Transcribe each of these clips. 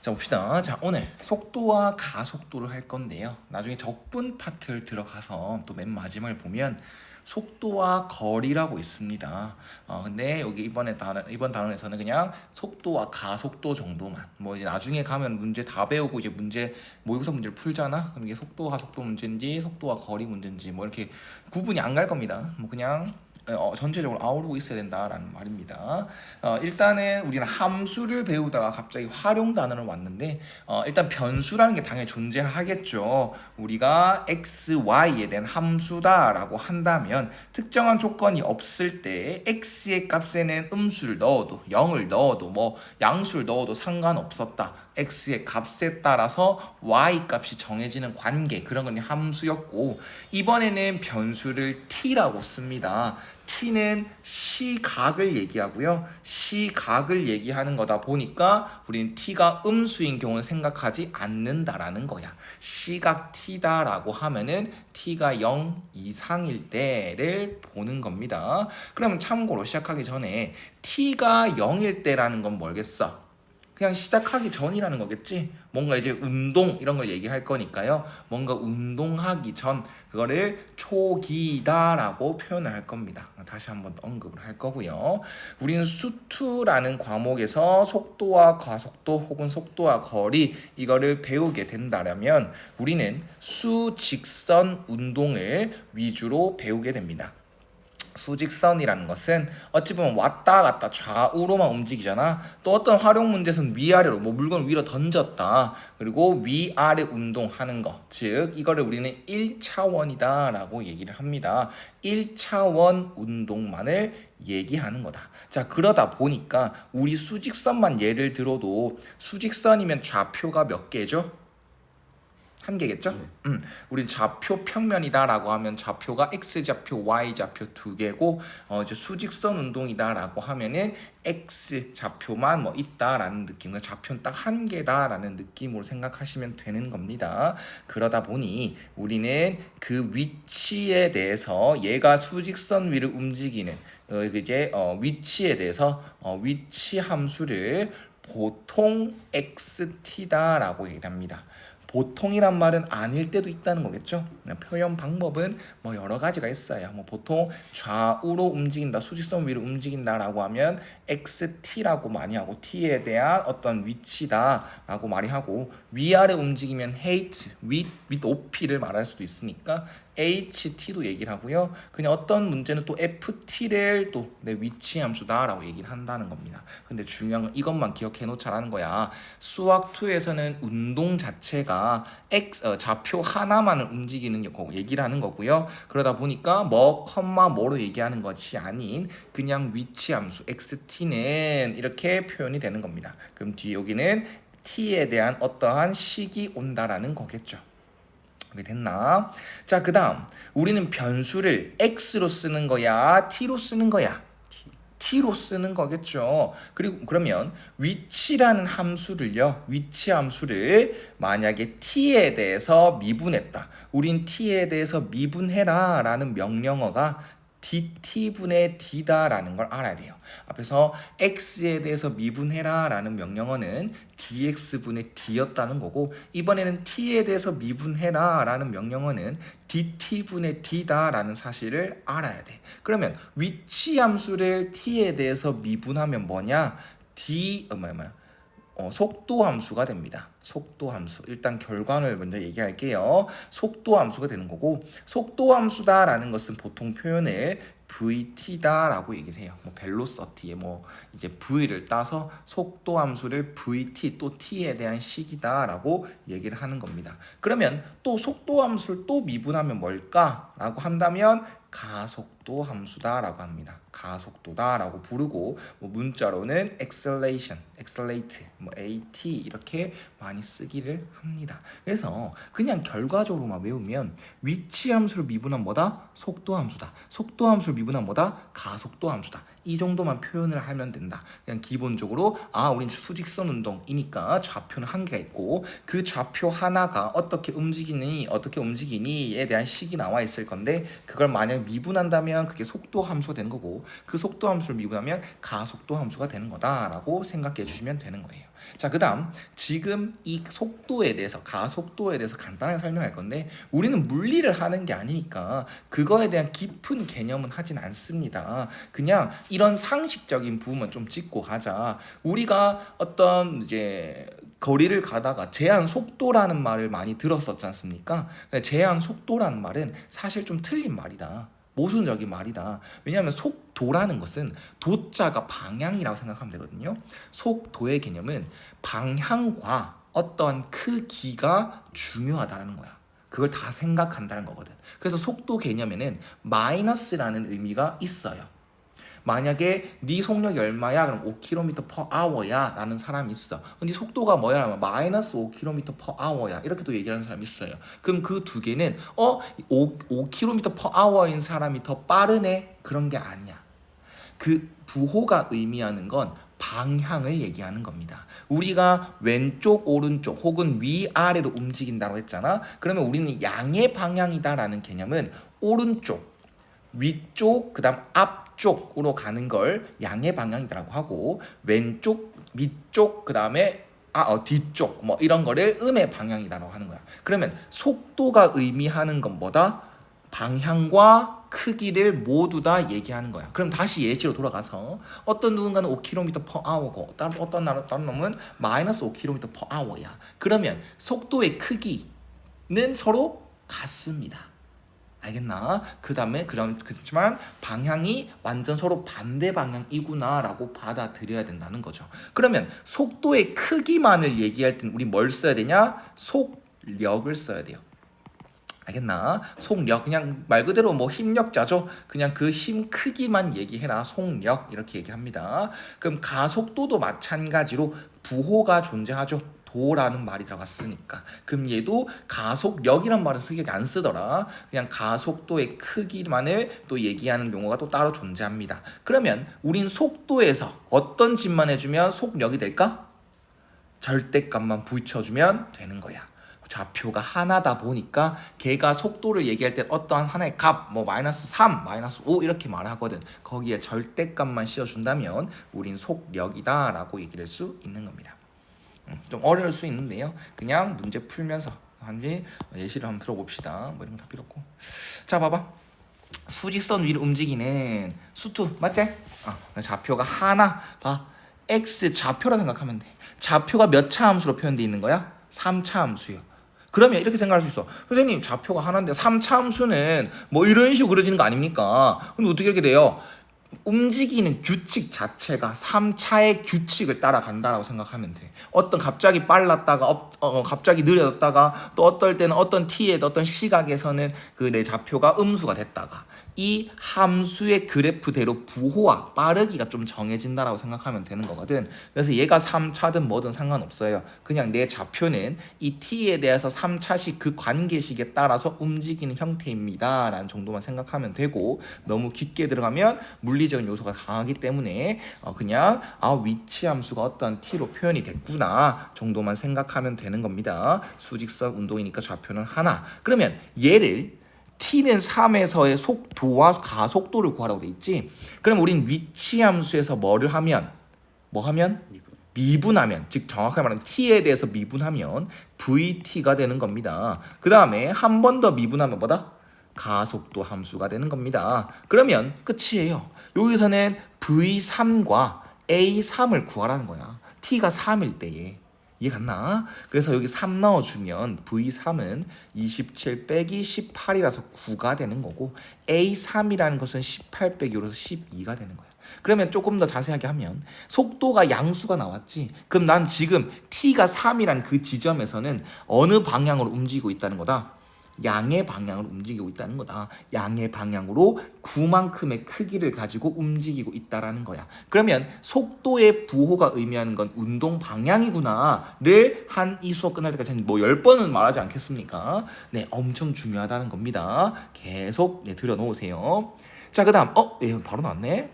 자 봅시다. 자 오늘 속도와 가속도를 할 건데요. 나중에 적분 파트를 들어가서 또 맨 마지막에 보면 속도와 거리라고 있습니다. 근데 여기 이번 단원에서는 그냥 속도와 가속도 정도만. 뭐 이제 나중에 가면 문제 다 배우고 이제 문제 모의고사 문제를 풀잖아. 그럼 이게 속도와 가속도 문제인지 속도와 거리 문제인지 뭐 이렇게 구분이 안 갈 겁니다. 뭐 그냥 전체적으로 아우르고 있어야 된다라는 말입니다. 일단은 우리는 함수를 배우다가 갑자기 활용 단어를 왔는데 일단 변수라는 게 당연히 존재하겠죠. 우리가 x, y에 대한 함수다라고 한다면 특정한 조건이 없을 때 x의 값에는 음수를 넣어도 0을 넣어도 뭐 양수를 넣어도 상관없었다. x의 값에 따라서 y 값이 정해지는 관계, 그런 건 함수였고, 이번에는 변수를 t라고 씁니다. t는 시각을 얘기하고요. 시각을 얘기하는 거다 보니까 우리는 t가 음수인 경우는 생각하지 않는다라는 거야. 시각 t다라고 하면은 t가 0 이상일 때를 보는 겁니다. 그러면 참고로 시작하기 전에 t가 0일 때라는 건 뭐겠어? 그냥 시작하기 전이라는 거겠지. 뭔가 이제 운동 이런 걸 얘기할 거니까요. 뭔가 운동하기 전, 그거를 초기다라고 표현을 할 겁니다. 다시 한번 언급을 할 거고요. 우리는 수투라는 과목에서 속도와 가속도 혹은 속도와 거리 이거를 배우게 된다면 우리는 수직선 운동을 위주로 배우게 됩니다. 수직선이라는 것은 어찌 보면 왔다 갔다 좌우로만 움직이잖아. 또 어떤 활용 문제에서는 위아래로 뭐 물건을 위로 던졌다. 그리고 위아래 운동하는 거. 즉 이거를 우리는 1차원이다 라고 얘기를 합니다. 1차원 운동만을 얘기하는 거다. 자, 그러다 보니까 우리 수직선만 예를 들어도 수직선이면 좌표가 몇 개죠? 한 개겠죠? 우린 좌표 평면이다라고 하면 좌표가 x좌표, y좌표 두 개고, 이제 수직선 운동이다라고 하면은 x 좌표만 뭐 있다라는 느낌, 좌표는 딱 한 개다라는 느낌으로 생각하시면 되는 겁니다. 그러다 보니 우리는 그 위치에 대해서 얘가 수직선 위를 움직이는 이제 위치에 대해서 위치 함수를 보통 xt다라고 얘기합니다. 보통이란 말은 아닐 때도 있다는 거겠죠. 표현 방법은 뭐 여러 가지가 있어요. 뭐 보통 좌우로 움직인다, 수직선 위로 움직인다라고 하면 XT라고 많이 하고, T에 대한 어떤 위치다라고 많이 하고, 위아래 움직이면 height, 윗 높이를 말할 수도 있으니까 HT도 얘기를 하고요. 그냥 어떤 문제는 또 FT를 또 내 위치 함수다라고 얘기를 한다는 겁니다. 근데 중요한 건 이것만 기억해 놓자라는 거야. 수학 2에서는 운동 자체가 좌표 하나만을 움직이는 얘기를 하는 거고요. 그러다 보니까 뭐 컴마 뭐로 얘기하는 것이 아닌 그냥 위치 함수 XT는 이렇게 표현이 되는 겁니다. 그럼 뒤에 여기는 T에 대한 어떠한 식이 온다라는 거겠죠. 이게 됐나? 자, 그 다음 우리는 변수를 x로 쓰는 거야, t로 쓰는 거야? t로 쓰는 거겠죠. 그리고 그러면 위치라는 함수를요, 위치 함수를 만약에 t에 대해서 미분했다. 우린 t에 대해서 미분해라 라는 명령어가 dt분의 d다라는 걸 알아야 돼요. 앞에서 x에 대해서 미분해라 라는 명령어는 dx분의 d였다는 거고, 이번에는 t에 대해서 미분해라 라는 명령어는 dt분의 d다라는 사실을 알아야 돼. 그러면 위치 함수를 t에 대해서 미분하면 뭐냐? 속도 함수가 됩니다. 속도 함수. 일단 결과를 먼저 얘기할게요. 속도 함수가 되는 거고, 속도 함수다라는 것은 보통 표현을 VT다라고 얘기를 해요. 뭐 벨로서티에 뭐 이제 V를 따서 속도 함수를 VT 또 T에 대한 식이다라고 얘기를 하는 겁니다. 그러면 또 속도 함수를 또 미분하면 뭘까라고 한다면 가속도 함수다라고 합니다. 가속도다라고 부르고, 뭐 문자로는 acceleration, accelerate, 뭐 AT 이렇게 많이 쓰기를 합니다. 그래서 그냥 결과적으로만 외우면 위치 함수를 미분한 뭐다? 속도 함수다. 속도 함수를 미분한 뭐다? 가속도 함수다. 이 정도만 표현을 하면 된다. 그냥 기본적으로 우린 수직선 운동이니까 좌표는 한 개가 있고, 그 좌표 하나가 어떻게 움직이니에 대한 식이 나와 있을 건데, 그걸 만약 미분한다면 미분하면 그게 속도 함수가 되는 거고 그 속도 함수를 미분하면 가속도 함수가 되는 거다라고 생각해 주시면 되는 거예요. 자, 그다음 지금 이 속도에 대해서 가속도에 대해서 간단하게 설명할 건데 우리는 물리를 하는 게 아니니까 그거에 대한 깊은 개념은 하진 않습니다. 그냥 이런 상식적인 부분만 좀 짚고 가자. 우리가 어떤 이제 거리를 가다가 제한 속도라는 말을 많이 들었었지 않습니까? 근데 제한 속도라는 말은 사실 좀 틀린 말이다. 모순적인 말이다. 왜냐하면 속도라는 것은 도자가 방향이라고 생각하면 되거든요. 속도의 개념은 방향과 어떤 크기가 중요하다는 거야. 그걸 다 생각한다는 거거든. 그래서 속도 개념에는 마이너스라는 의미가 있어요. 만약에 네 속력이 얼마야? 그럼 5km/h야 라는 사람이 있어. 네 속도가 뭐야? 마이너스 5km/h야 이렇게 또 얘기하는 사람이 있어요. 그럼 그 두 개는 5km/h인 사람이 더 빠르네? 그런 게 아니야. 그 부호가 의미하는 건 방향을 얘기하는 겁니다. 우리가 왼쪽, 오른쪽 혹은 위아래로 움직인다고 했잖아. 그러면 우리는 양의 방향이다라는 개념은 오른쪽, 위쪽, 그 다음 앞쪽으로 가는 걸 양의 방향이라고 하고 왼쪽, 밑쪽, 그 다음에 뒤쪽 뭐 이런 거를 음의 방향이라고 하는 거야. 그러면 속도가 의미하는 건 뭐다? 방향과 크기를 모두 다 얘기하는 거야. 그럼 다시 예시로 돌아가서 어떤 누군가는 5km/h고 어떤 놈은 마이너스 5km/h야. 그러면 속도의 크기는 서로 같습니다. 알겠나? 그 다음에 그렇지만 방향이 완전 서로 반대 방향이구나라고 받아들여야 된다는 거죠. 그러면 속도의 크기만을 얘기할 때는 우리 뭘 써야 되냐? 속력을 써야 돼요. 알겠나? 속력 그냥 말 그대로 뭐 힘력자죠. 그냥 그 힘 크기만 얘기해라. 속력 이렇게 얘기합니다. 그럼 가속도도 마찬가지로 부호가 존재하죠. 도라는 말이 들어갔으니까. 그럼 얘도 가속력이란 말을 쓰기 안 쓰더라. 그냥 가속도의 크기만을 또 얘기하는 용어가 또 따로 존재합니다. 그러면 우린 속도에서 어떤 짓만 해주면 속력이 될까? 절대값만 붙여주면 되는 거야. 좌표가 하나다 보니까 걔가 속도를 얘기할 때 어떠한 하나의 값, 뭐 마이너스 3, 마이너스 5 이렇게 말하거든. 거기에 절대값만 씌워준다면 우린 속력이다 라고 얘기할 수 있는 겁니다. 좀 어려울 수 있는데요. 그냥 문제 풀면서 한번 예시를 한번 들어봅시다. 뭐 이런 거 다 필요 없고. 자, 봐봐. 수직선 위를 움직이는 수투 맞지? 좌표가 하나. 봐. x 좌표라 생각하면 돼. 좌표가 몇 차 함수로 표현되어 있는 거야? 3차 함수요. 그러면 이렇게 생각할 수 있어. 선생님 좌표가 하나인데 3차 함수는 뭐 이런 식으로 그려지는 거 아닙니까? 근데 어떻게 이렇게 돼요? 움직이는 규칙 자체가 3차의 규칙을 따라간다라고 생각하면 돼. 어떤 갑자기 빨랐다가 갑자기 느려졌다가 또 어떨 때는 어떤 t의 어떤 시각에서는 그 내 좌표가 음수가 됐다가 이 함수의 그래프대로 부호와 빠르기가 좀 정해진다라고 생각하면 되는 거거든. 그래서 얘가 3차든 뭐든 상관없어요. 그냥 내 좌표는 이 t에 대해서 3차식 그 관계식에 따라서 움직이는 형태입니다 라는 정도만 생각하면 되고 너무 깊게 들어가면 물리적인 요소가 강하기 때문에 그냥 위치 함수가 어떤 t로 표현이 됐구나 정도만 생각하면 되는 겁니다. 수직선 운동이니까 좌표는 하나. 그러면 얘를 t는 3에서의 속도와 가속도를 구하라고 돼 있지. 그럼 우린 위치 함수에서 뭐를 하면? 뭐 하면? 미분하면, 즉 정확하게 말하면 t에 대해서 미분하면 vt가 되는 겁니다. 그 다음에 한 번 더 미분하면 뭐다? 가속도 함수가 되는 겁니다. 그러면 끝이에요. 여기서는 v3과 a3을 구하라는 거야. t가 3일 때에. 이해 갔나? 그래서 여기 3 넣어주면 V3은 27 빼기 18이라서 9가 되는 거고 A3이라는 것은 18 빼기 5라서 12가 되는 거야. 그러면 조금 더 자세하게 하면 속도가 양수가 나왔지. 그럼 난 지금 T가 3이란 그 지점에서는 어느 방향으로 움직이고 있다는 거다? 양의 방향으로 움직이고 있다는 거다. 양의 방향으로 9만큼의 크기를 가지고 움직이고 있다라는 거야. 그러면 속도의 부호가 의미하는 건 운동 방향이구나를 한 이 수업 끝날 때까지 뭐 10번은 말하지 않겠습니까? 네, 엄청 중요하다는 겁니다. 계속 들여놓으세요. 자, 그 다음 바로 나왔네.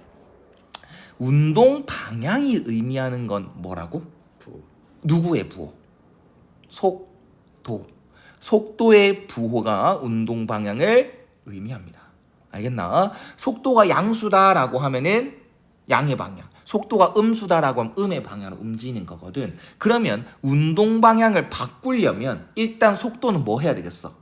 운동 방향이 의미하는 건 뭐라고? 부호. 누구의 부호? 속도. 속도의 부호가 운동 방향을 의미합니다. 알겠나? 속도가 양수다라고 하면은 양의 방향, 속도가 음수다라고 하면 음의 방향으로 움직이는 거거든. 그러면 운동 방향을 바꾸려면 일단 속도는 뭐 해야 되겠어?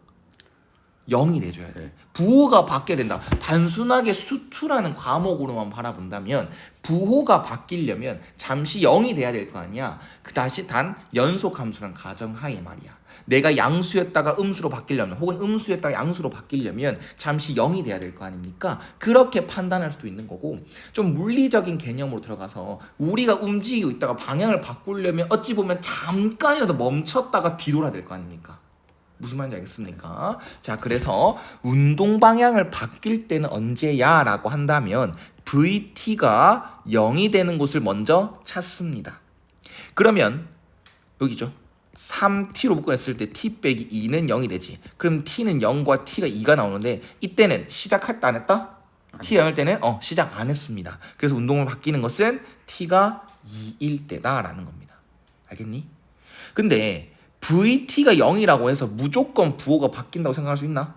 0이 돼줘야 돼. 부호가 바뀌어야 된다. 단순하게 수투라는 과목으로만 바라본다면 부호가 바뀌려면 잠시 0이 돼야 될 거 아니야. 그 다시 단 연속함수란 가정하에 말이야. 내가 양수였다가 음수로 바뀌려면 혹은 음수였다가 양수로 바뀌려면 잠시 0이 돼야 될 거 아닙니까? 그렇게 판단할 수도 있는 거고, 좀 물리적인 개념으로 들어가서 우리가 움직이고 있다가 방향을 바꾸려면 어찌 보면 잠깐이라도 멈췄다가 뒤돌아야 될 거 아닙니까? 무슨 말인지 알겠습니까? 자, 그래서 운동 방향을 바뀔 때는 언제야? 라고 한다면 VT가 0이 되는 곳을 먼저 찾습니다. 그러면 여기죠. 3t로 묶어냈을 때 t 빼기 2는 0이 되지. 그럼 t는 0과 t가 2가 나오는데 이때는 시작할 때 안 했다? t가 0일 때는 시작 안 했습니다. 그래서 운동을 바뀌는 것은 t가 2일 때다라는 겁니다. 알겠니? 근데 VT가 0이라고 해서 무조건 부호가 바뀐다고 생각할 수 있나?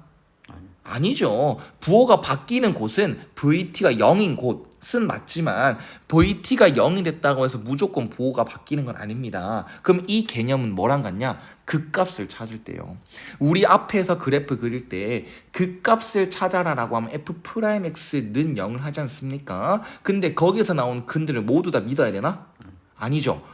아니죠. 부호가 바뀌는 곳은 VT가 0인 곳은 맞지만 VT가 0이 됐다고 해서 무조건 부호가 바뀌는 건 아닙니다. 그럼 이 개념은 뭐랑 같냐? 극값을 찾을 때요. 우리 앞에서 그래프 그릴 때 극값을 찾아라라고 하면 F'X는 0을 하지 않습니까? 근데 거기서 나온 근들을 모두 다 믿어야 되나? 아니죠.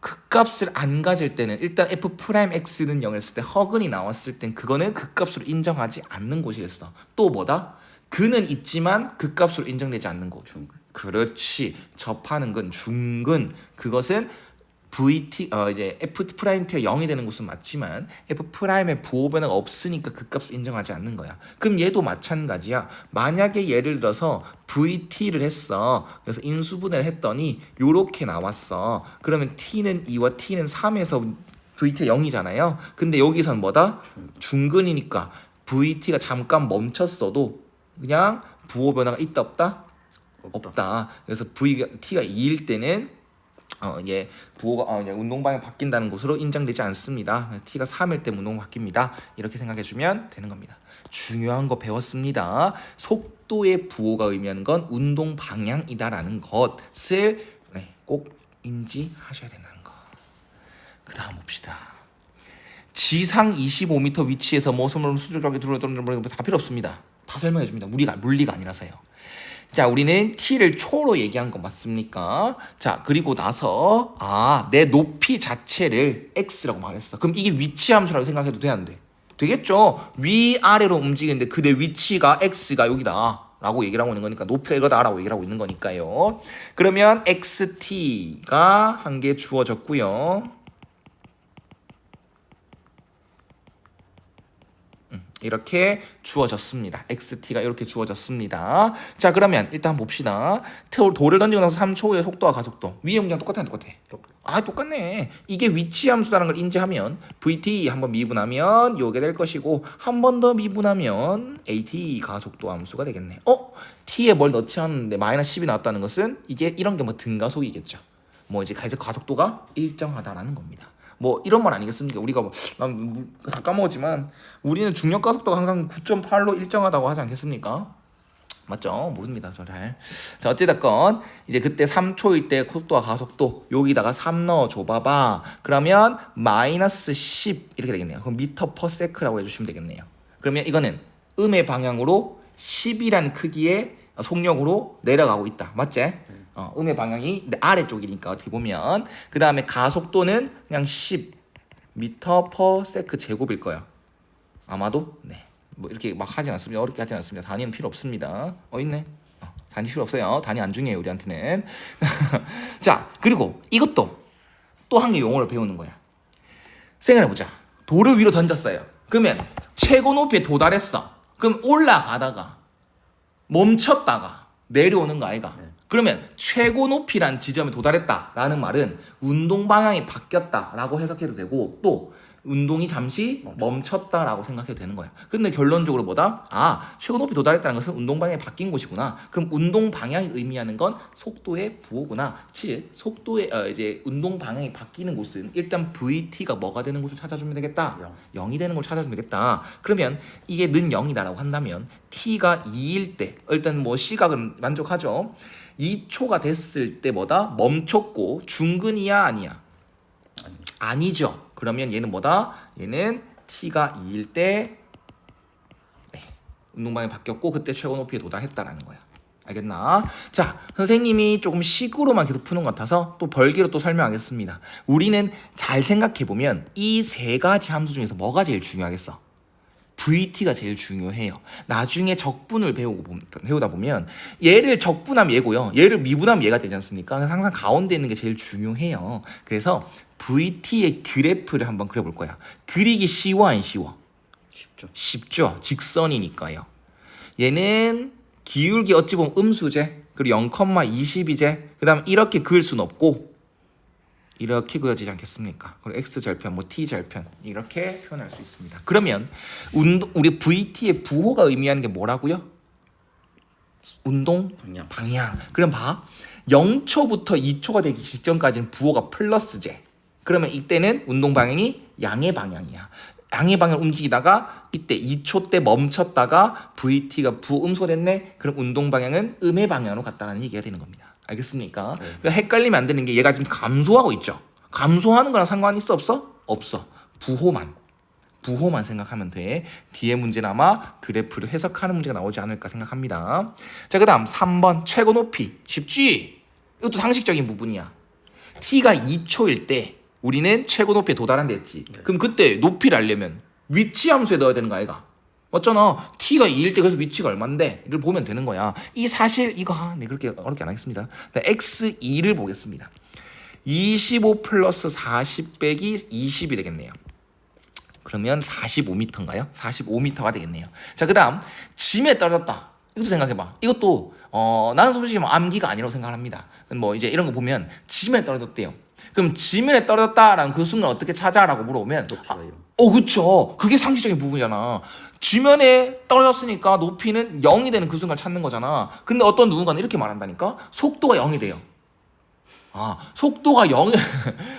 극값을 안 가질 때는 일단 F'X는 0을 했을 때 허근이 나왔을 땐 그거는 극값으로 인정하지 않는 곳이랬어. 또 뭐다? 근은 있지만 극값으로 인정되지 않는 곳. 중근. 그렇지. 접하는 건 중근. 그것은 이제 F'T가 0이 되는 곳은 맞지만 F'의 부호 변화가 없으니까 극값을 인정하지 않는 거야. 그럼 얘도 마찬가지야. 만약에 예를 들어서 VT를 했어. 그래서 인수분해를 했더니 요렇게 나왔어. 그러면 T는 2와 T는 3에서 VT가 0이잖아요. 근데 여기선 뭐다? 중근이니까 VT가 잠깐 멈췄어도 그냥 부호 변화가 있다 없다? 없다. 그래서 T가 2일 때는 부호가 운동 방향 바뀐다는 것으로 인정되지 않습니다. t가 3일 때 운동 바뀝니다. 이렇게 생각해 주면 되는 겁니다. 중요한 거 배웠습니다. 속도의 부호가 의미하는 건 운동 방향이다라는 것을 꼭 인지하셔야 된다는 거. 그 다음 봅시다. 지상 25m 위치에서 모습을 수직하게 들어오는 다 필요 없습니다. 다 설명해 줍니다. 물리가 아니라서요. 자, 우리는 t를 초로 얘기한 거 맞습니까? 자, 그리고 나서 내 높이 자체를 x라고 말했어. 그럼 이게 위치 함수라고 생각해도 돼, 안 돼? 되겠죠? 위아래로 움직이는데 그 내 위치가 x가 여기다 라고 얘기를 하고 있는 거니까 높이가 이거다 라고 얘기를 하고 있는 거니까요. 그러면 xt가 한 개 주어졌고요. 이렇게 주어졌습니다. XT가 이렇게 주어졌습니다. 자, 그러면 일단 봅시다. 돌을 던지고 나서 3초 후에 속도와 가속도. 위에 문제랑 똑같아. 똑같네. 이게 위치 함수라는 걸 인지하면 VT 한번 미분하면 요게 될 것이고 한 번 더 미분하면 AT 가속도 함수가 되겠네. T에 뭘 넣지 않았는데 마이너스 10이 나왔다는 것은 이게 이런 게 뭐 등가속이겠죠. 뭐 이제 가속도가 일정하다라는 겁니다. 뭐 이런 말 아니겠습니까? 우리가 다 까먹었지만 우리는 중력 가속도가 항상 9.8로 일정하다고 하지 않겠습니까? 맞죠? 모릅니다. 저 잘. 자, 어찌됐건 이제 그때 3초일 때 속도와 가속도 여기다가 3 넣어줘 봐봐. 그러면 마이너스 10 이렇게 되겠네요. 그럼 미터 퍼 세크라고 해주시면 되겠네요. 그러면 이거는 음의 방향으로 10이라는 크기의 속력으로 내려가고 있다. 맞지? 음의 방향이 아래쪽이니까 어떻게 보면. 그 다음에 가속도는 그냥 10 미터 퍼 세크 제곱일 거야. 아마도. 네. 뭐 이렇게 막 하진 않습니다. 어렵게 하진 않습니다. 단위는 필요 없습니다. 있네. 단위 필요 없어요. 단위 안 중요해요, 우리한테는. 자, 그리고 이것도 또 한 개 용어를 배우는 거야. 생각해보자. 돌을 위로 던졌어요. 그러면 최고 높이에 도달했어. 그럼 올라가다가 멈췄다가 내려오는 거 아이가? 그러면 최고 높이란 지점에 도달했다라는 말은 운동 방향이 바뀌었다라고 해석해도 되고 또 운동이 잠시 멈췄다라고 생각해도 되는 거야. 근데 결론적으로 뭐다? 아, 최고 높이 도달했다는 것은 운동 방향이 바뀐 곳이구나. 그럼 운동 방향이 의미하는 건 속도의 부호구나. 즉, 속도의 이제 운동 방향이 바뀌는 곳은 일단 VT가 뭐가 되는 곳을 찾아주면 되겠다. 0이 되는 걸 찾아주면 되겠다. 그러면 이게 는 0이다라고 한다면 T가 2일 때 일단 뭐 시각은 만족하죠. 2초가 됐을 때 뭐다? 멈췄고 중근이야 아니야? 아니죠. 그러면 얘는 뭐다? 얘는 T가 2일 때 운동 방향이 바뀌었고 그때 최고 높이에 도달했다라는 거야. 알겠나? 자, 선생님이 조금 식으로만 계속 푸는 것 같아서 또 벌기로 또 설명하겠습니다. 우리는 잘 생각해보면 이 세 가지 함수 중에서 뭐가 제일 중요하겠어? VT가 제일 중요해요. 나중에 적분을 배우다 보면 얘를 적분하면 얘고요. 얘를 미분하면 얘가 되지 않습니까? 그래서 항상 가운데 있는 게 제일 중요해요. 그래서 VT의 그래프를 한번 그려볼 거야. 그리기 쉬워 안 쉬워? 쉽죠. 직선이니까요. 얘는 기울기 어찌 보면 음수제 그리고 0,20이제 그 다음 이렇게 그을 수는 없고 이렇게 그려지지 않겠습니까? 그리고 x절편, 뭐 t절편 이렇게 표현할 수 있습니다. 그러면 우리 VT의 부호가 의미하는 게 뭐라고요? 운동 방향. 그럼 봐. 0초부터 2초가 되기 직전까지는 부호가 플러스제. 그러면 이때는 운동 방향이 양의 방향이야. 양의 방향을 움직이다가 이때 2초 때 멈췄다가 VT가 부음소됐네. 그럼 운동 방향은 음의 방향으로 갔다라는 얘기가 되는 겁니다. 알겠습니까? 그러니까 헷갈리면 안 되는 게 얘가 지금 감소하고 있죠. 감소하는 거랑 상관이 있어 없어? 없어. 부호만 생각하면 돼. 뒤에 문제는 아마 그래프를 해석하는 문제가 나오지 않을까 생각합니다. 자, 그 다음 3번 최고 높이. 쉽지? 이것도 상식적인 부분이야. T가 2초일 때 우리는 최고 높이에 도달한다 했지. 그럼 그때 높이를 알려면 위치 함수에 넣어야 되는 거 아이가? 맞잖아. T가 2일 때 그래서 위치가 얼만데 이걸 보면 되는 거야. 이 사실 이거 네 그렇게 어렵게 안 하겠습니다. X2를 보겠습니다. 25 플러스 40 빼기 20이 되겠네요. 그러면 45m인가요? 45m가 되겠네요. 자, 그 다음 짐에 떨어졌다. 이것도 생각해봐. 이것도 나는 솔직히 뭐 암기가 아니라고 생각합니다. 뭐 이제 이런 거 보면 짐에 떨어졌대요. 그럼 지면에 떨어졌다라는 그 순간 어떻게 찾아라고 물어보면 그쵸. 그게 상식적인 부분이잖아. 지면에 떨어졌으니까 높이는 0이 되는 그 순간 찾는 거잖아. 근데 어떤 누군가는 이렇게 말한다니까? 속도가 0이 돼요. 속도가 0,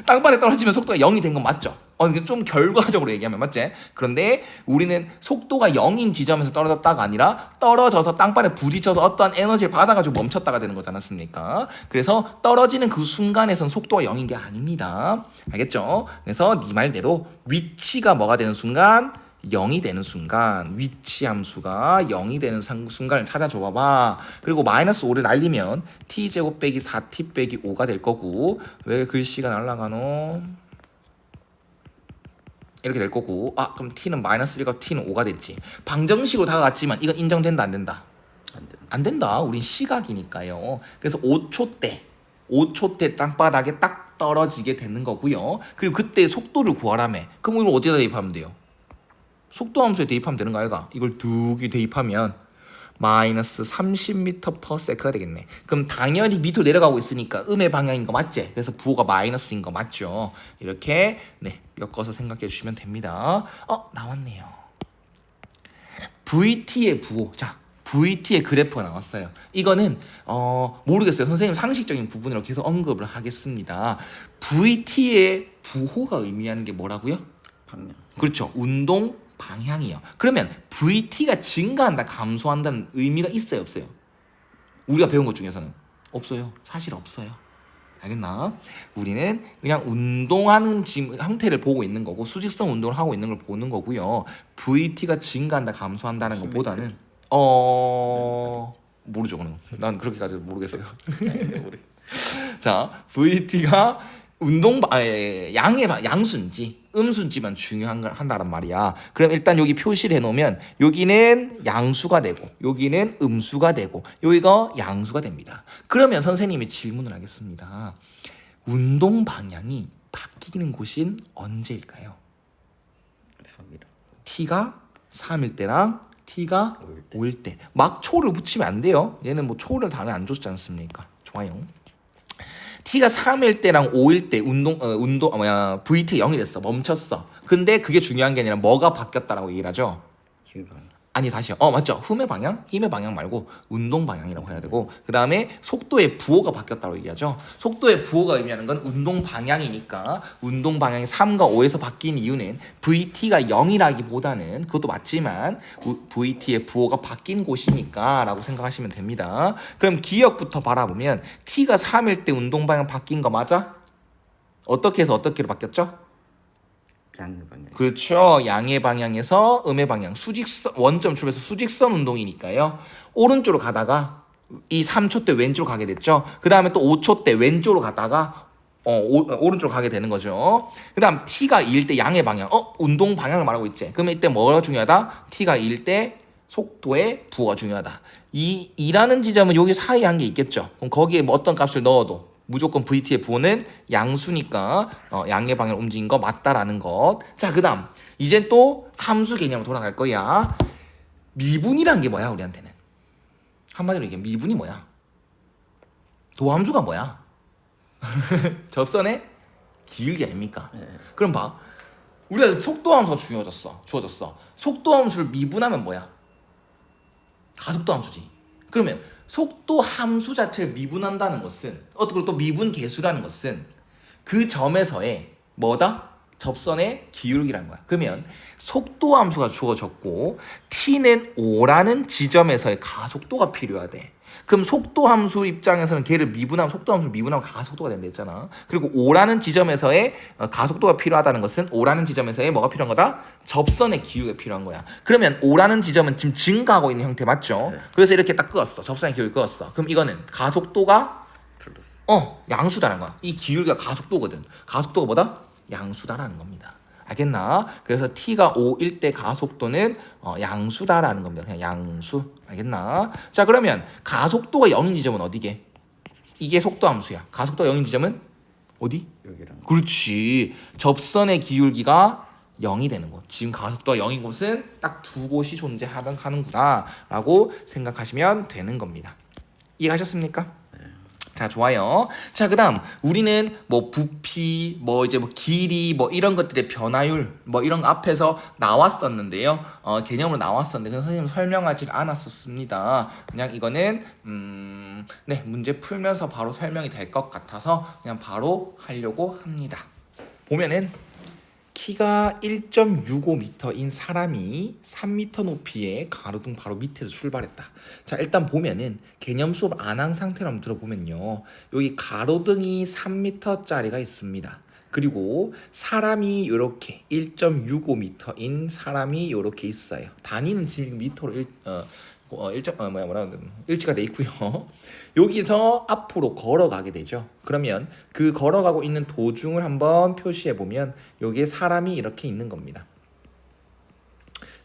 땅바닥에 떨어지면 속도가 0이 된 건 맞죠? 이게 좀 결과적으로 얘기하면 맞지? 그런데 우리는 속도가 0인 지점에서 떨어졌다가 아니라 떨어져서 땅바닥에 부딪혀서 어떠한 에너지를 받아가지고 멈췄다가 되는 거지 않았습니까? 그래서 떨어지는 그 순간에선 속도가 0인 게 아닙니다. 알겠죠? 그래서 네 말대로 위치가 뭐가 되는 순간? 0이 되는 순간 위치 함수가 0이 되는 순간을 찾아줘 봐봐. 그리고 마이너스 5를 날리면 t제곱 빼기 4t 빼기 5가 될 거고 왜 글씨가 날아가노? 이렇게 될 거고 그럼 t는 마이너스 1과 t는 5가 됐지. 방정식으로 다가갔지만 이건 인정된다 안 된다? 안 된다. 우린 시각이니까요. 그래서 5초 때 땅바닥에 딱 떨어지게 되는 거고요. 그리고 그때 속도를 구하라며. 그럼 이걸 어디다 대입하면 돼요? 속도 함수에 대입하면 되는 거 아이가? 이걸 두 개 대입하면 마이너스 30m/s가 되겠네. 그럼 당연히 밑으로 내려가고 있으니까 음의 방향인 거 맞지? 그래서 부호가 마이너스인 거 맞죠? 이렇게 엮어서 생각해 주시면 됩니다. 나왔네요. VT의 부호. 자, VT의 그래프가 나왔어요. 이거는 모르겠어요. 선생님 상식적인 부분으로 계속 언급을 하겠습니다. VT의 부호가 의미하는 게 뭐라고요? 방향. 그렇죠. 운동 방향이요. 그러면 VT가 증가한다, 감소한다는 의미가 있어요, 없어요? 우리가 배운 것 중에서는 없어요. 사실 없어요. 알겠나? 우리는 그냥 운동하는 형태를 보고 있는 거고 수직성 운동을 하고 있는 걸 보는 거고요. VT가 증가한다, 감소한다는 것보다는 모르죠, 그는. 난 그렇게까지 모르겠어요. 자, VT가 양수인지 음수인지만 한다란 말이야. 그럼 일단 여기 표시를 해놓으면 여기는 양수가 되고 여기는 음수가 되고 여기가 양수가 됩니다. 그러면 선생님이 질문을 하겠습니다. 운동 방향이 바뀌는 곳인 언제일까요? 3이라. T가 3일 때랑 t가 5일 때. 막 초를 붙이면 안 돼요. 얘는 뭐 초를 단어 안 줬지 않습니까? 좋아요. t가 3일 때랑 5일 때 VT 0이 됐어. 멈췄어. 근데 그게 중요한 게 아니라 뭐가 바뀌었다라고 얘기를 하죠. 아니 다시요. 맞죠. 흠의 방향, 힘의 방향 말고 운동 방향이라고 해야 되고, 그 다음에 속도의 부호가 바뀌었다고 얘기하죠. 속도의 부호가 의미하는 건 운동 방향이니까 운동 방향이 3과 5에서 바뀐 이유는 VT가 0이라기보다는, 그것도 맞지만 VT의 부호가 바뀐 곳이니까 라고 생각하시면 됩니다. 그럼 기억부터 바라보면 T가 3일 때 운동 방향 바뀐 거 맞아? 어떻게 해서 어떻게로 바뀌었죠? 양의 방향. 그렇죠. 양의 방향에서 음의 방향. 수직선, 원점 출발해서 수직선 운동이니까요. 오른쪽으로 가다가 이 3초 때 왼쪽으로 가게 됐죠. 그 다음에 또 5초 때 왼쪽으로 가다가 오른쪽으로 가게 되는 거죠. 그 다음 T가 2일 때 양의 방향. 운동 방향을 말하고 있지. 그러면 이때 뭐가 중요하다? T가 2일 때 속도의 부호가 중요하다. 2라는 지점은 여기 사이에 한 게 있겠죠. 그럼 거기에 뭐 어떤 값을 넣어도 무조건 VT의 부호는 양수니까 양의 방향을 움직인 거 맞다라는 것. 자, 그 다음 이젠 또 함수 개념으로 돌아갈 거야. 미분이란 게 뭐야 우리한테는? 한마디로 얘기해. 미분이 뭐야? 도함수가 뭐야? 접선의 기울기 아닙니까? 네. 그럼 봐. 우리가 속도함수가 주어졌어. 속도함수를 미분하면 뭐야? 가속도함수지. 그러면 속도 함수 자체를 미분한다는 것은, 그리고 또 미분 계수라는 것은 그 점에서의 뭐다? 접선의 기울기라는 거야. 그러면 속도 함수가 주어졌고 t는 5라는 지점에서의 가속도가 필요하대. 그럼 속도 함수 입장에서는 걔를 미분하면, 속도 함수를 미분하면 가속도가 된다 했잖아. 그리고 5라는 지점에서의 가속도가 필요하다는 것은 5라는 지점에서의 뭐가 필요한 거다? 접선의 기울기가 필요한 거야. 그러면 5라는 지점은 지금 증가하고 있는 형태 맞죠? 네. 그래서 이렇게 딱 끄었어. 접선의 기울기 끄었어. 그럼 이거는 가속도가 양수다라는 거야. 이 기울기가 가속도거든. 가속도가 뭐다? 양수다라는 겁니다. 알겠나? 그래서 t가 5일 때 가속도는 양수다라는 겁니다. 그냥 양수. 알겠나? 자, 그러면 가속도가 0인 지점은 어디게? 이게 속도 함수야. 가속도가 0인 지점은 어디? 여기랑. 그렇지. 접선의 기울기가 0이 되는 곳. 지금 가속도가 0인 곳은 딱 두 곳이 존재하는구나 라고 생각하시면 되는 겁니다. 이해하셨습니까? 자, 좋아요. 자, 그다음 우리는 뭐 부피, 뭐 길이, 뭐 이런 것들의 변화율, 뭐 이런 거 앞에서 나왔었는데요. 개념으로 나왔었는데 선생님 설명하지 않았었습니다. 그냥 이거는 네, 문제 풀면서 바로 설명이 될 것 같아서 그냥 바로 하려고 합니다. 보면은 키가 1.65m인 사람이 3m 높이의 가로등 바로 밑에서 출발했다. 자, 일단 보면은 개념 수업 안 한 상태로 한번 들어보면요. 여기 가로등이 3m짜리가 있습니다. 그리고 사람이 이렇게 1.65m인 사람이 이렇게 있어요. 단위는 지금 미터로 일치가 돼 있고요. 여기서 앞으로 걸어가게 되죠. 그러면 그 걸어가고 있는 도중을 한번 표시해 보면 여기에 사람이 이렇게 있는 겁니다.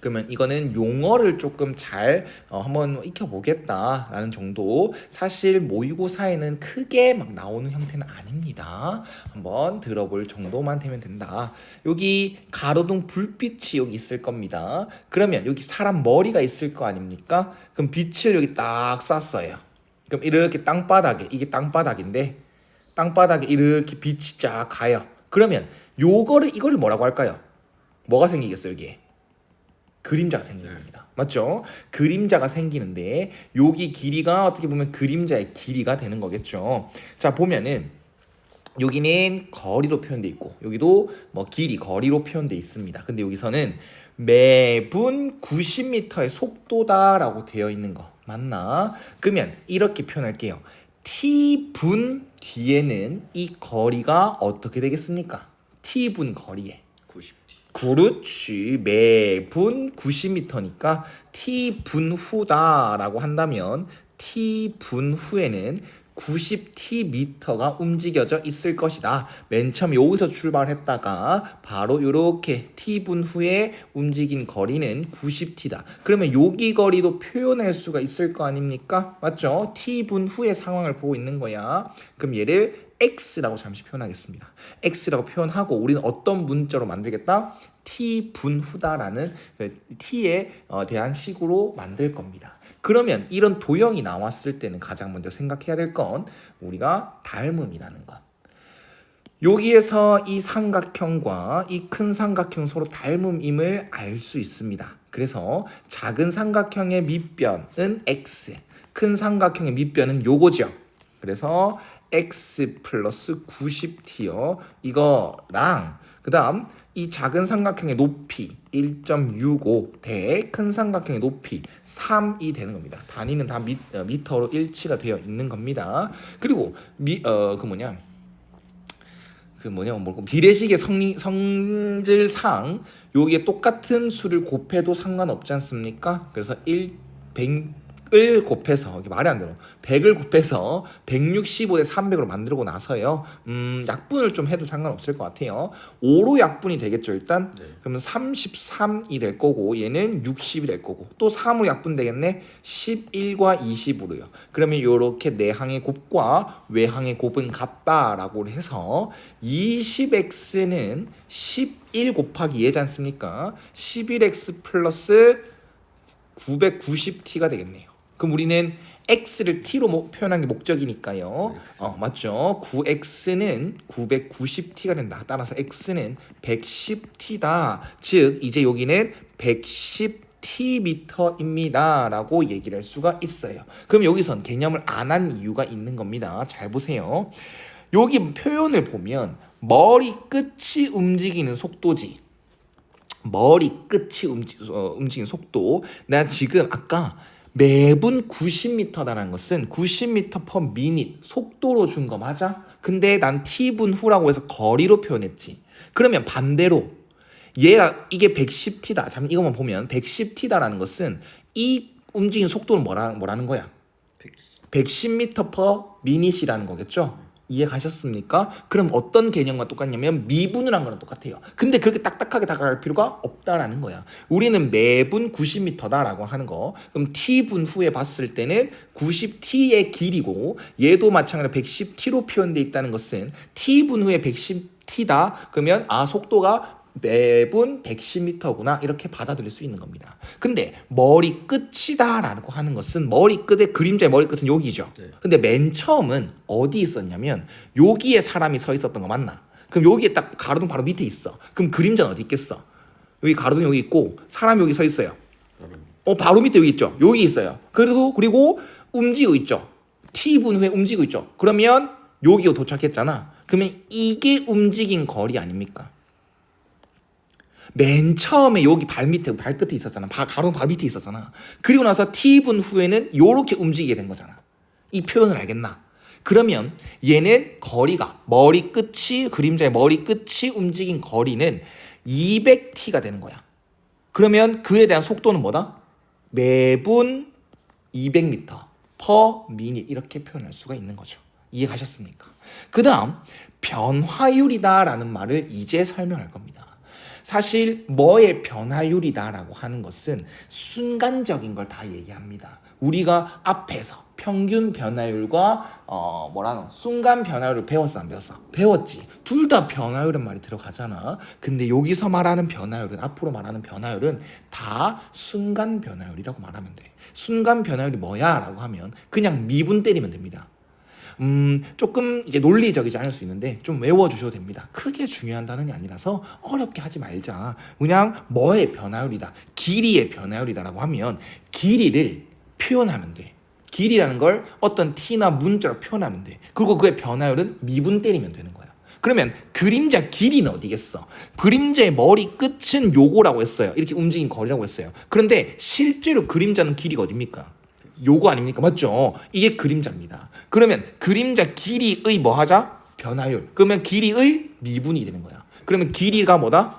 그러면 이거는 용어를 조금 잘 한번 익혀보겠다라는 정도. 사실 모의고사에는 크게 막 나오는 형태는 아닙니다. 한번 들어볼 정도만 되면 된다. 여기 가로등 불빛이 여기 있을 겁니다. 그러면 여기 사람 머리가 있을 거 아닙니까? 그럼 빛을 여기 딱 쐈어요. 그럼 이렇게 땅바닥에, 이게 땅바닥인데 땅바닥에 이렇게 빛이 쫙 가요. 그러면 이거를 뭐라고 할까요? 뭐가 생기겠어요 여기에? 그림자가 생기는 겁니다. 맞죠? 그림자가 생기는데 여기 길이가 어떻게 보면 그림자의 길이가 되는 거겠죠. 자, 보면은 여기는 거리로 표현돼 있고 여기도 뭐 길이, 거리로 표현돼 있습니다. 근데 여기서는 매분 90m의 속도다라고 되어 있는 거 맞나? 그러면 이렇게 표현할게요. t분 뒤에는 이 거리가 어떻게 되겠습니까? t분 거리에 90t. 그렇지. 매분 90m니까 t분 후다라고 한다면 t분 후에는 90tm가 움직여져 있을 것이다. 맨 처음 여기서 출발했다가 바로 이렇게 t분 후에 움직인 거리는 90t다. 그러면 여기 거리도 표현할 수가 있을 거 아닙니까? 맞죠? t분 후의 상황을 보고 있는 거야. 그럼 얘를 x라고 잠시 표현하겠습니다. x라고 표현하고 우리는 어떤 문자로 만들겠다? t 분후다라는 t에 대한 식으로 만들 겁니다. 그러면 이런 도형이 나왔을 때는 가장 먼저 생각해야 될 건 우리가 닮음이라는 것. 여기에서 이 삼각형과 이 큰 삼각형 서로 닮음임을 알 수 있습니다. 그래서 작은 삼각형의 밑변은 x, 큰 삼각형의 밑변은 요거죠. 그래서 x 플러스 90t요. 이거랑 그 다음 이 작은 삼각형의 높이 1.65 대 큰 삼각형의 높이 3이 되는 겁니다. 단위는 다 미터로 일치가 되어 있는 겁니다. 그리고 비례식의 성질상 여기에 똑같은 수를 곱해도 상관없지 않습니까? 그래서 100을 곱해서 말이 안 되노. 100을 곱해서 165 대 300으로 만들고 나서요. 약분을 좀 해도 상관없을 것 같아요. 5로 약분이 되겠죠, 일단. 네. 그러면 33이 될 거고 얘는 60이 될 거고 또 3으로 약분 되겠네. 11과 20으로요. 그러면 이렇게 내항의 곱과 외항의 곱은 같다라고 해서 20x는 11 곱하기 얘지 않습니까? 11x 플러스 990t가 되겠네요. 그럼 우리는 x를 t로 표현한 게 목적이니까요. 맞죠? 9x는 990t가 된다. 따라서 x는 110t다. 즉 이제 여기는 110tm입니다 라고 얘기를 할 수가 있어요. 그럼 여기선 개념을 안 한 이유가 있는 겁니다. 잘 보세요. 여기 표현을 보면 머리 끝이 움직이는 속도지. 머리 끝이 움직이는 속도. 내가 지금 아까 매분 90m다라는 것은 90m per minute 속도로 준 거 맞아? 근데 난 t분 후라고 해서 거리로 표현했지. 그러면 반대로 얘가 이게 110t다. 잠깐 이것만 보면 110t다라는 것은 이 움직이는 속도는 뭐라는 거야? 110m per minute이라는 거겠죠? 이해 가셨습니까? 그럼 어떤 개념과 똑같냐면 미분을 한 거랑 똑같아요. 근데 그렇게 딱딱하게 다가갈 필요가 없다라는 거야. 우리는 매분 90m다라고 하는 거. 그럼 t분 후에 봤을 때는 90t의 길이고 얘도 마찬가지로 110t로 표현되어 있다는 것은 t분 후에 110t다. 그러면 속도가 매분 110m구나 이렇게 받아들일 수 있는 겁니다. 근데 머리 끝이다 라고 하는 것은 머리 끝의 그림자의 머리 끝은 여기죠. 네. 근데 맨 처음은 어디 있었냐면 여기에 사람이 서 있었던 거 맞나? 그럼 여기에 딱 가로등 바로 밑에 있어. 그럼 그림자는 어디 있겠어? 여기 가로등 여기 있고 사람이 여기 서 있어요. 바로 밑에 여기 있죠. 여기 있어요. 그리고 움직이고 있죠. t분 후에 움직이고 있죠. 그러면 여기로 도착했잖아. 그러면 이게 움직인 거리 아닙니까? 맨 처음에 여기 발끝에 있었잖아. 가로등 발 밑에 있었잖아. 그리고 나서 t분 후에는 이렇게 움직이게 된 거잖아. 이 표현을 알겠나? 그러면 얘는 거리가 그림자의 머리 끝이 움직인 거리는 200t가 되는 거야. 그러면 그에 대한 속도는 뭐다? 매분 200m per minute 이렇게 표현할 수가 있는 거죠. 이해 가셨습니까? 그 다음 변화율이다라는 말을 이제 설명할 겁니다. 사실 뭐의 변화율이다라고 하는 것은 순간적인 걸 다 얘기합니다. 우리가 앞에서 평균 변화율과 순간 변화율을 배웠어 안 배웠어? 배웠지. 둘 다 변화율은 말이 들어가잖아. 근데 여기서 말하는 변화율은 앞으로 말하는 변화율은 다 순간 변화율이라고 말하면 돼. 순간 변화율이 뭐야? 라고 하면 그냥 미분 때리면 됩니다. 조금 이제 논리적이지 않을 수 있는데 좀 외워주셔도 됩니다. 크게 중요한 단어는 아니라서 어렵게 하지 말자. 그냥 뭐의 변화율이다, 길이의 변화율이다라고 하면 길이를 표현하면 돼. 길이라는 걸 어떤 t나 문자로 표현하면 돼. 그리고 그의 변화율은 미분 때리면 되는 거야. 그러면 그림자 길이는 어디겠어? 그림자의 머리 끝은 요거라고 했어요. 이렇게 움직인 거리라고 했어요. 그런데 실제로 그림자는 길이가 어딥니까? 요거 아닙니까? 맞죠? 이게 그림자입니다. 그러면 그림자 길이의 뭐 하자? 변화율. 그러면 길이의 미분이 되는 거야. 그러면 길이가 뭐다?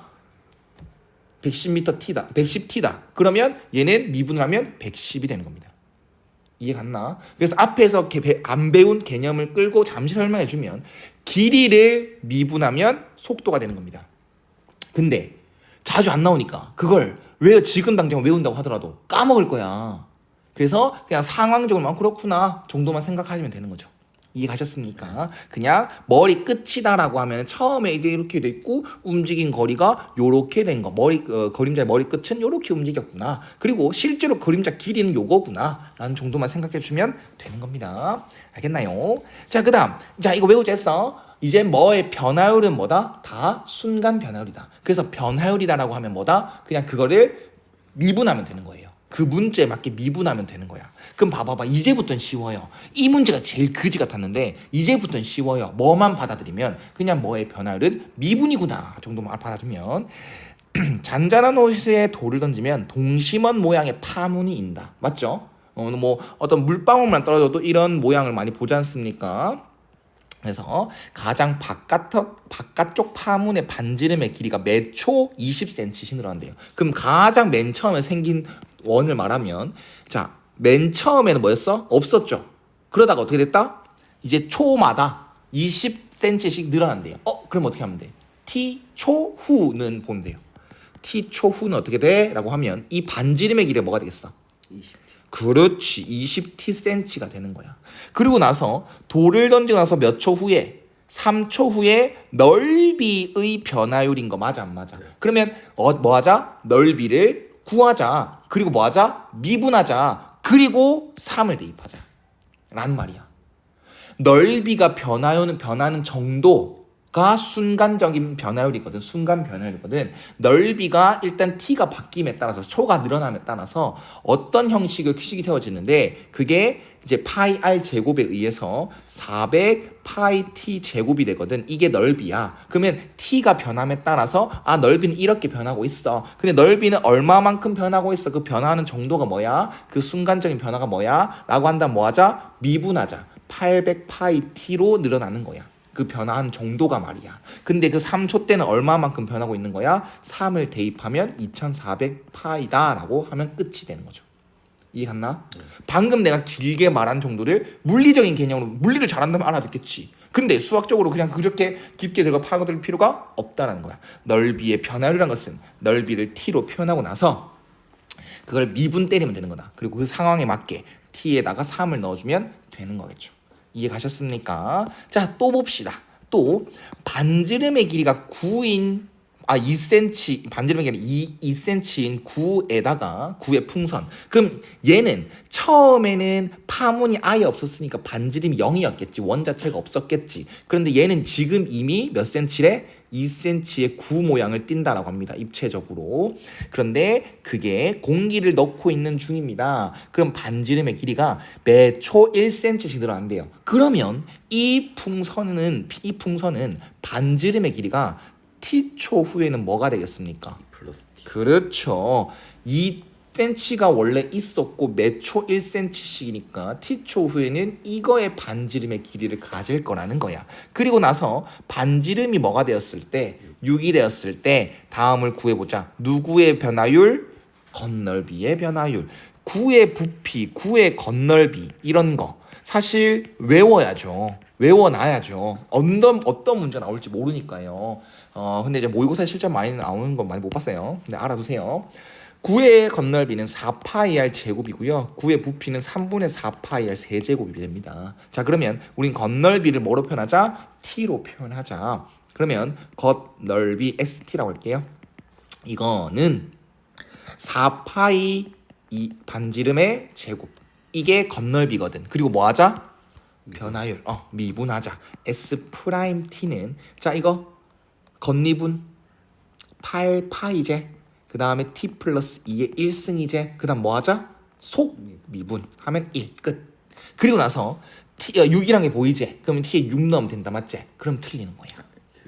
110m t다. 110t다. 그러면 얘는 미분을 하면 110이 되는 겁니다. 이해 갔나? 그래서 앞에서 안 배운 개념을 끌고 잠시 설명해 주면 길이를 미분하면 속도가 되는 겁니다. 근데 자주 안 나오니까 그걸 지금 당장 외운다고 하더라도 까먹을 거야. 그래서 그냥 상황적으로만 그렇구나 정도만 생각하시면 되는 거죠. 이해 가셨습니까? 그냥 머리 끝이다라고 하면 처음에 이렇게 돼 있고 움직인 거리가 요렇게 된 거. 그림자의 머리 끝은 요렇게 움직였구나. 그리고 실제로 그림자 길이는 요거구나. 라는 정도만 생각해 주면 되는 겁니다. 알겠나요? 자, 그다음. 자, 이거 외우자 했어. 이제 뭐의 변화율은 뭐다? 다 순간 변화율이다. 그래서 변화율이다라고 하면 뭐다? 그냥 그거를 미분하면 되는 거예요. 그 문제에 맞게 미분하면 되는 거야. 그럼 봐봐봐. 이제부터는 쉬워요. 이 문제가 제일 그지 같았는데 이제부터는 쉬워요. 뭐만 받아들이면 그냥 뭐의 변화율은 미분이구나 정도만 받아두면 잔잔한 옷에 돌을 던지면 동심원 모양의 파문이 인다. 맞죠? 뭐 어떤 물방울만 떨어져도 이런 모양을 많이 보지 않습니까? 그래서 가장 바깥쪽 파문의 반지름의 길이가 매초 20cm씩 늘어난대요. 그럼 가장 맨 처음에 생긴 원을 말하면 자, 맨 처음에는 뭐였어? 없었죠. 그러다가 어떻게 됐다? 이제 초마다 20cm씩 늘어난대요. 그럼 어떻게 하면 돼? t 초후는 보면 돼요. t 초후는 어떻게 돼? 라고 하면 이 반지름의 길이가 뭐가 되겠어? 20t. 그렇지. 20tcm가 되는 거야. 그리고 나서 돌을 던지고 나서 몇 초 후에 3초 후에 넓이의 변화율인 거 맞아 안 맞아? 그러면 뭐 하자? 넓이를 구하자. 그리고 뭐 하자? 미분하자. 그리고 3을 대입하자. 라는 말이야. 넓이가 변하는 정도가 순간적인 변화율이거든. 순간 변화율이거든. 넓이가 일단 t가 바뀜에 따라서 초가 늘어남에 따라서 어떤 식이 세워지는데 그게 이제 파이 r 제곱에 의해서 400 파이 t 제곱이 되거든. 이게 넓이야. 그러면 t가 변함에 따라서 넓이는 이렇게 변하고 있어. 근데 넓이는 얼마만큼 변하고 있어? 그 변하는 정도가 뭐야? 그 순간적인 변화가 뭐야? 라고 한다면 뭐 하자? 미분하자. 800 파이 t로 늘어나는 거야. 그 변화한 정도가 말이야. 근데 그 3초 때는 얼마만큼 변하고 있는 거야? 3을 대입하면 2400 파이다 라고 하면 끝이 되는 거죠. 이해갔나? 방금 내가 길게 말한 정도를 물리적인 개념으로 물리를 잘한다면 알아듣겠지. 근데 수학적으로 그냥 그렇게 깊게 들어가 파고들 필요가 없다라는 거야. 넓이의 변화율이라는 것은 넓이를 t로 표현하고 나서 그걸 미분 때리면 되는 거다. 그리고 그 상황에 맞게 t에다가 3을 넣어주면 되는 거겠죠. 이해 가셨습니까? 자, 또 봅시다. 또 반지름의 길이가 2cm 반지름의 길이 2cm인 9에다가 9의 풍선. 그럼 얘는 처음에는 파문이 아예 없었으니까 반지름이 0이었겠지. 원 자체가 없었겠지. 그런데 얘는 지금 이미 몇 cm래? 2cm의 9 모양을 띈다라고 합니다. 입체적으로. 그런데 그게 공기를 넣고 있는 중입니다. 그럼 반지름의 길이가 매초 1cm씩 늘어난대요. 그러면 이 풍선은 반지름의 길이가 t초 후에는 뭐가 되겠습니까? 플러스 t. 그렇죠. 2cm가 원래 있었고 매초 1cm씩이니까 t초 후에는 이거의 반지름의 길이를 가질 거라는 거야. 그리고 나서 반지름이 뭐가 되었을 때 6이 되었을 때 다음을 구해보자. 누구의 변화율? 건널비의 변화율. 9의 부피, 9의 건널비 이런 거 사실 외워야죠. 외워놔야죠. 어떤 문제 나올지 모르니까요. 근데 이제 모의고사에 실제 많이 나오는 건 많이 못 봤어요. 근데 알아두세요. 9의 건널비는 4파이r 제곱이고요. 9의 부피는 3분의 4파이r 세제곱이 됩니다. 자, 그러면 우린 건널비를 뭐로 표현하자? t로 표현하자. 그러면 겉넓이 st라고 할게요. 이거는 4파이 이 반지름의 제곱. 이게 건널비거든. 그리고 뭐 하자? 변화율. 미분하자. s 프라임 t는 자, 이거 겉미분 8파이제. 그 다음에 t 플러스 2의 1승이제. 그 다음 뭐 하자? 속 미분 하면 1 끝. 그리고 나서 6이란 게 보이지? 그러면 t에 6 넣으면 된다 맞지? 그럼 틀리는 거야.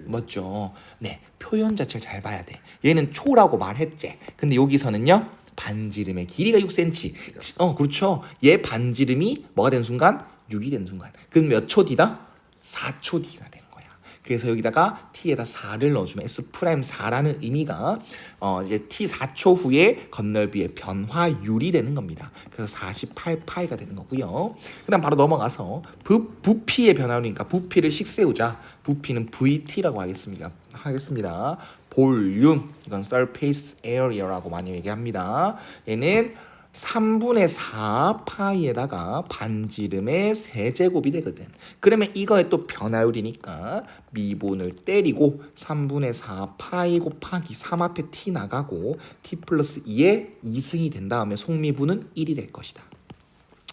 맞죠? 네, 표현 자체를 잘 봐야 돼. 얘는 초라고 말했지. 근데 여기서는요 반지름의 길이가 6cm. 그렇죠. 얘 반지름이 뭐가 되는 순간? 6이 되는 순간. 그럼 몇 초 뒤다? 4초 뒤가 되는 거야. 그래서 여기다가 t에다 4를 넣어주면 s 프라임 4라는 의미가 이제 t 4초 후에 건널비의 변화율이 되는 겁니다. 그래서 48파이가 되는 거고요. 그다음 바로 넘어가서 부피의 변화율이니까 부피를 식 세우자. 부피는 vt라고 하겠습니다. 볼륨, 이건 surface area라고 많이 얘기합니다. 얘는 3분의 4 파이에다가 반지름의 세제곱이 되거든. 그러면 이거에 또 변화율이니까 미분을 때리고 3분의 4 파이 곱하기 3 앞에 t 나가고 t 플러스 2에 2승이 된 다음에 속미분은 1이 될 것이다.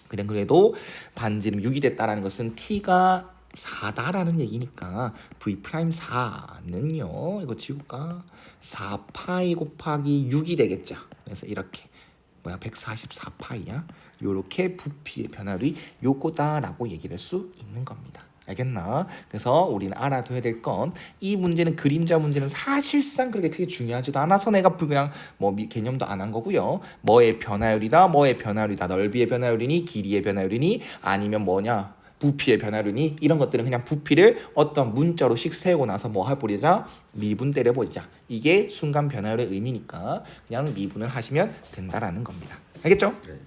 그래도 반지름 6이 됐다라는 것은 t가 4다라는 얘기니까 v'4는요. 이거 지울까? 4파이 곱하기 6이 되겠죠. 그래서 이렇게 144파이야. 요렇게 부피의 변화율이 요거다라고 얘기를 할 수 있는 겁니다. 알겠나? 그래서 우리는 알아둬야 될 건 이 문제는 그림자 문제는 사실상 그렇게 크게 중요하지도 않아서 내가 그냥 개념도 안 한 거고요. 뭐의 변화율이다, 넓이의 변화율이니, 길이의 변화율이니, 아니면 부피의 변화율이니, 이런 것들은 그냥 부피를 어떤 문자로씩 세우고 나서 뭐 해버리자? 미분 때려버리자. 이게 순간 변화율의 의미니까 그냥 미분을 하시면 된다라는 겁니다. 알겠죠? 네.